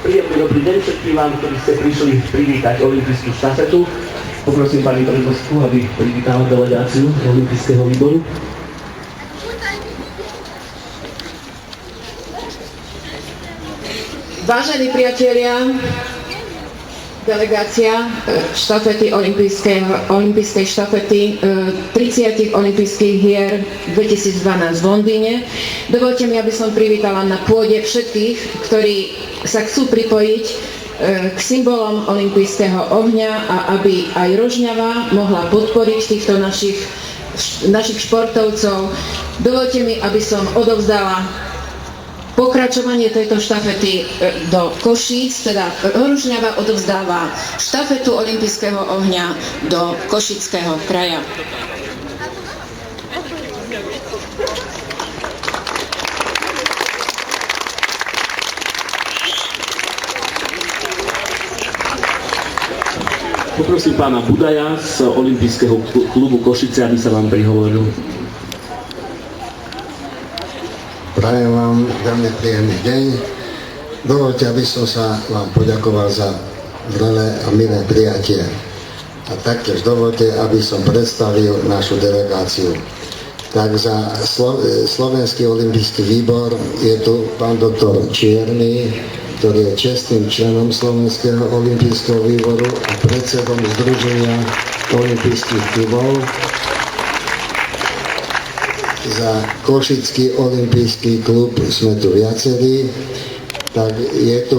Príjemný dobrý deň všetkým vám, ktorí ste prišli privítať olympijskú štafetu. Poprosím pani prezidentku, aby privítala delegáciu olympijského výboru. Vážení priatelia, delegácia štafety olympijskej štafety 30 olympijských hier 2012 v Londýne. Dovolte mi, aby som privítala na pôde všetkých, ktorí sa chcú pripojiť k symbolom olympijského ohňa a aby aj Rožňava mohla podporiť týchto našich športovcov. Dovolte mi, aby som odovzdala pokračovanie tejto štafety do Košíc, teda Rožňava odovzdáva štafetu olympijského ohňa do Košického kraja. Poprosím pána Budaja z olympijského klubu Košice, aby sa vám prihovoril. Prajem vám veľmi príjemný deň. Dovoľte, aby som sa vám poďakoval za vrelé a milé prijatie. A taktiež dovoľte, aby som predstavil našu delegáciu. Tak za Slovenský olympijský výbor je tu pán doktor Čierny, ktorý je čestným členom Slovenského olympijského výboru a predsedom Združenia olympijských klubov. Za Košický olympijský klub sme tu viacerí, tak je tu